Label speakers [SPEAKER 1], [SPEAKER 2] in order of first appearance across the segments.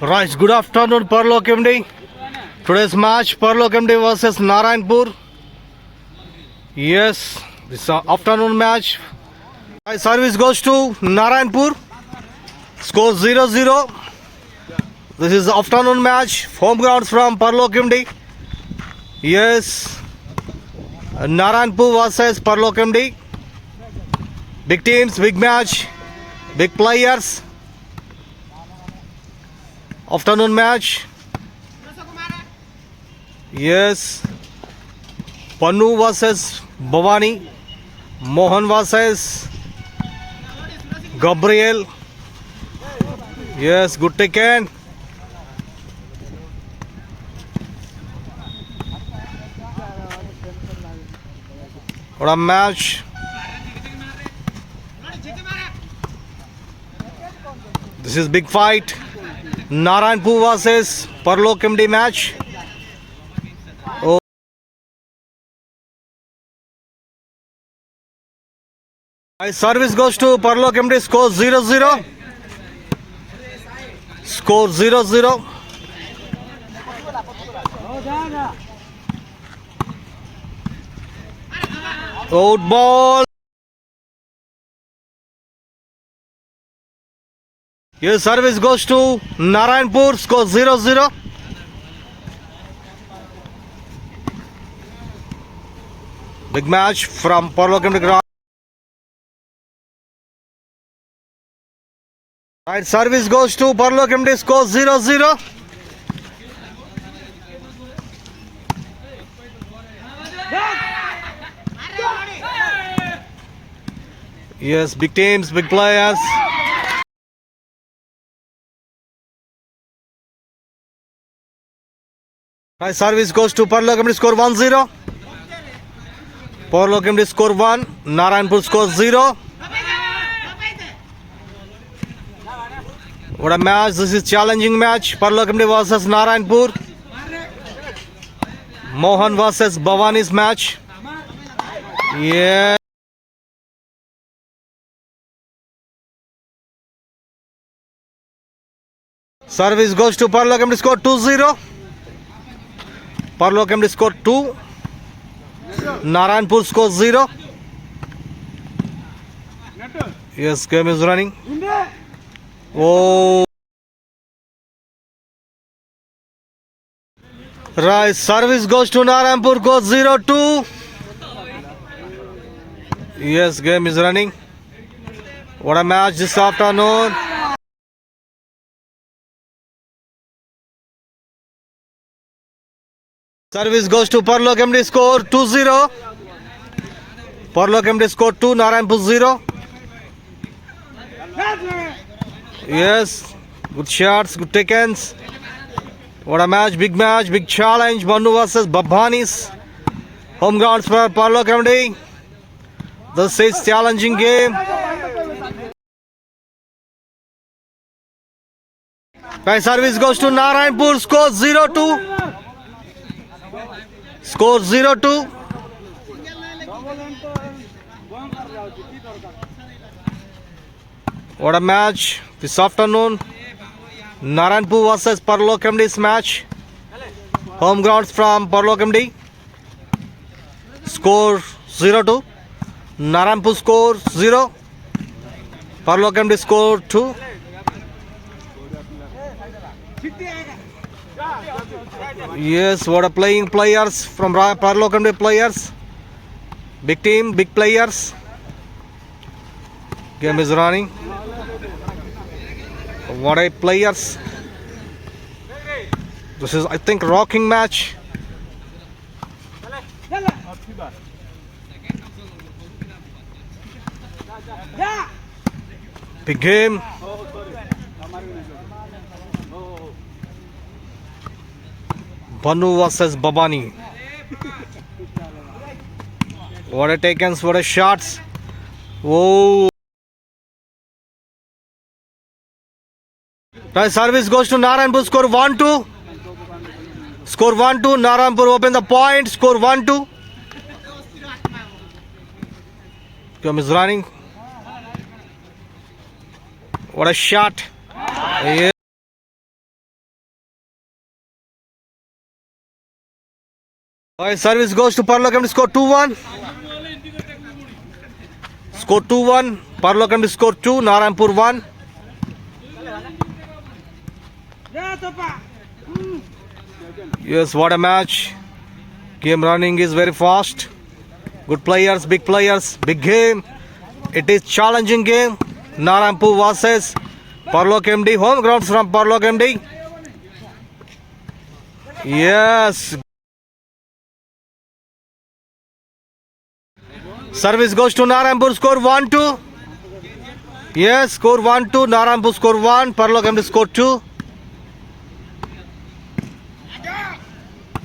[SPEAKER 1] Right, good afternoon, Parlok MD. Today's match, Parlok MD versus Narayanpur. Yes, this afternoon match. Right, service goes to Narayanpur. Score 0-0. This is afternoon match. Home grounds from Parlok MD. Yes, Narayanpur versus Parlok MD. Big teams, big match, big players. Afternoon match. Yes. Manu versus Babani. Mohan versus Gabriel. Yes, good taken. What a match. This is big fight. Narayanpur versus Parlok MD match. Oh. My service goes to Parlok MD. Score 0-0. Score 0-0. Out ball. Your service goes to Narayanpur. Score 0-0. Big match from Parlok MD ground. Right, service goes to Parlok MD. Score 0-0. Yes, big teams, big players. Right, service goes to Parlok MD. Score 1-0. Parlok MD score 1. Narayanpur score 0. What a match. This is challenging match. Parlok MD versus Narayanpur. Mohan versus Babani's match. Yeah. Service goes to Parlok MD. Score 2-0. Parlok MD score 2. Narayanpur score 0. Yes, game is running. Oh. Right, service goes to Narayanpur, goes 0-2. Yes, game is running. What a match this afternoon. Service goes to Parlok MD. Score 2-0. Parlok MD score 2. Narayanpur 0. Yes, good shots, good takens. What a match, big challenge. Manu versus Babani's home grounds for Parlok MD. This is challenging game. Right, service goes to Narayanpur. Score 0-2. Score 0-2. What a match this afternoon. Narayanpur versus Parlok MD's match. Home grounds from Parlok MD. Score 0-2. Narayanpur score 0. Parlok MD score 2. Yes, what a playing players from Parlok MD players. Big team, big players. Game is running. What a players. This is, I think, rocking match. Big game. Manu versus Babani. What a takens, what a shots. Oh. Right, service goes to Narayanpur. Score 1-2. Score 1-2. Narayanpur open the point. Score 1-2. Game is running. What a shot. Yeah. Right, service goes to Parlo Comedy. Score 2-1. Score 2-1. Parlo Comedy score 2. Narayanpur 1. Yes, what a match. Game running is very fast. Good players, big game. It is challenging game. Narayanpur versus Parlo MD. Home grounds from Parlo MD. Yes. Service goes to Narayanpur. Score 1-2. Yes, score 1-2. Narayanpur score 1. Parlo MD score 2.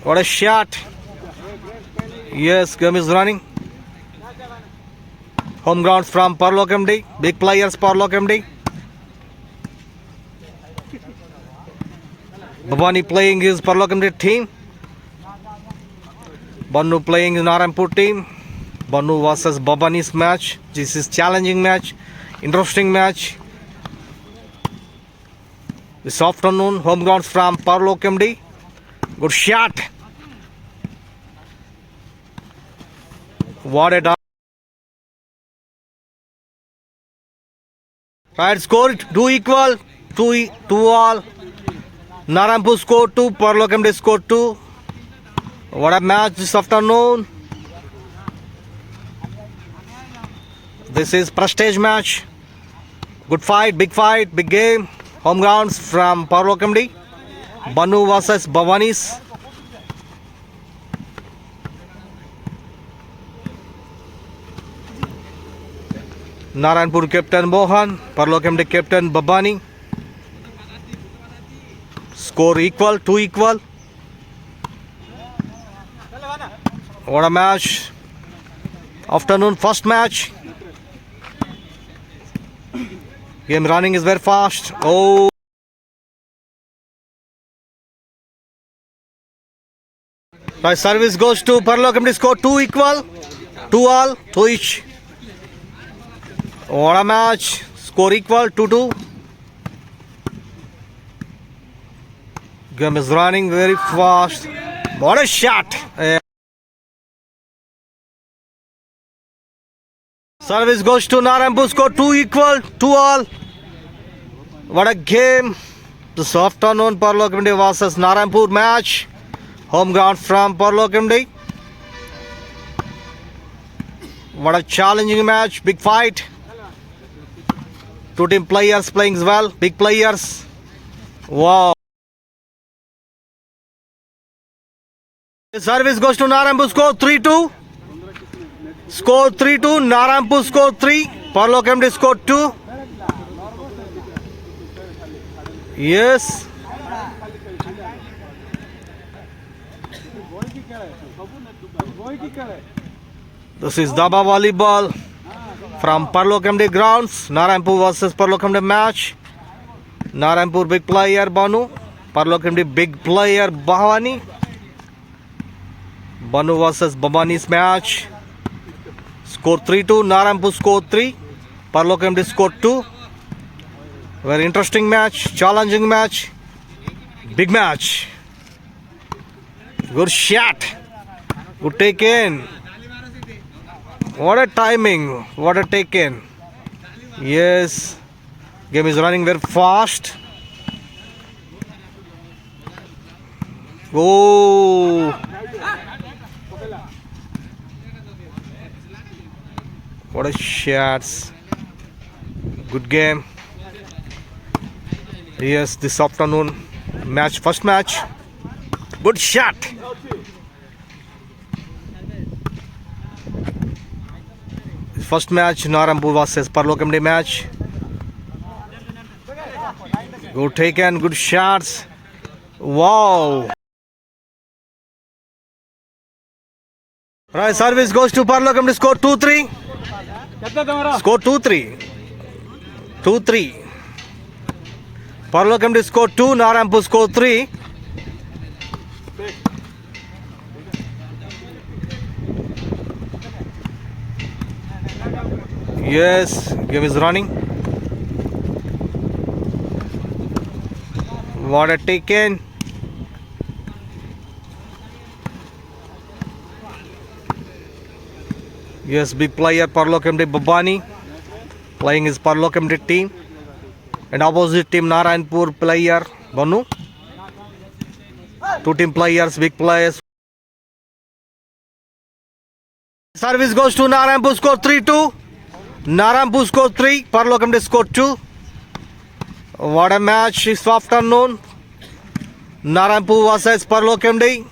[SPEAKER 1] What a shot. Yes, game is running. Home grounds from Parlo MD. Big players, Parlo MD. Babani playing his Parlo MD team. Manu playing his Narayanpur team. Manu versus Babani's match. This is challenging match. Interesting match. This afternoon, home grounds from Parlo MD. Good shot. What a done. Right, score 2 equal. 2 all. Narayanpur score 2. Parlo MD score 2. What a match this afternoon. This is prestige match. Good fight, big game. Home grounds from Parlo MD. Manu versus Babani's. Narayanpur captain Mohan, Parlo MD captain Babani. Score equal, 2 equal. What a match. Afternoon first match. Game running is very fast. Oh. Right, service goes to Parlo MD. Score 2 equal. 2 all, 2 each. What a match. Score equal, 2-2. Game is running very fast. What a shot. Service goes to Narayanpur. Score 2 equal, 2 all. What a game. This afternoon Parlo MD versus Narayanpur match. Home ground from Parlo MD. What a challenging match. Big fight. Two team players playing well. Big players. Wow. The service goes to Narayanpur. Score 3-2. Score 3-2. Narayanpur score 3. Parlo MD score 2. Yes. This is Dhaba Volleyball from Parlo MD grounds. Narayanpur versus Parlo MD match. Narayanpur big player Manu. Parlo MD big player Babani. Manu versus Babani's match. Score 3-2. Narayanpur score 3. Parlo MD score 2. Very interesting match. Challenging match. Big match. Good shot. Good take in. What a timing. What a take in. Yes. Game is running very fast. Oh. What a shots. Good game. Yes, this afternoon match, first match. Good shot. First match, Narayanpur versus Parlo MD match. Good taken, good shots. Wow. Right, service goes to Parlo MD. Score 2-3. Score 2-3. 2-3. Parlo MD score 2. Narayanpur score 3. Yes, game is running. What a take in. Yes, big player Parlok MD Babani playing his Parlok MD team. And opposite team Narayanpur player Manu. Two team players, big players. Service goes to Narayanpur, score 3-2. Narayanpur score 3, Parlok MD score 2. What a match this afternoon. Narayanpur versus Parlok MD.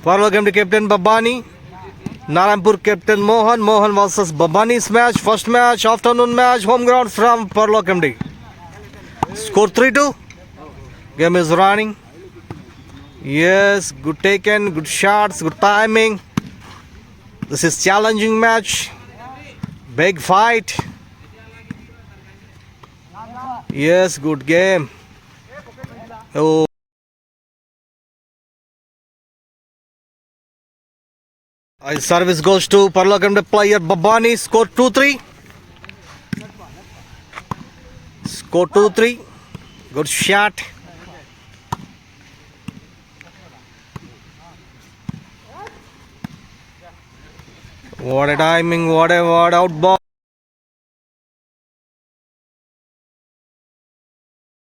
[SPEAKER 1] Parlok MD captain Babani. Narayanpur captain Mohan. Mohan versus Babani's match. First match, afternoon match, home ground from Parlok MD. Score 3-2. Game is running. Yes, good taken, good shots, good timing. This is challenging match. Big fight. Yes, good game. Oh. Service goes to Parlok MD player Babani. Score 2-3. Score 2-3. Good shot. What a timing, what a out ball.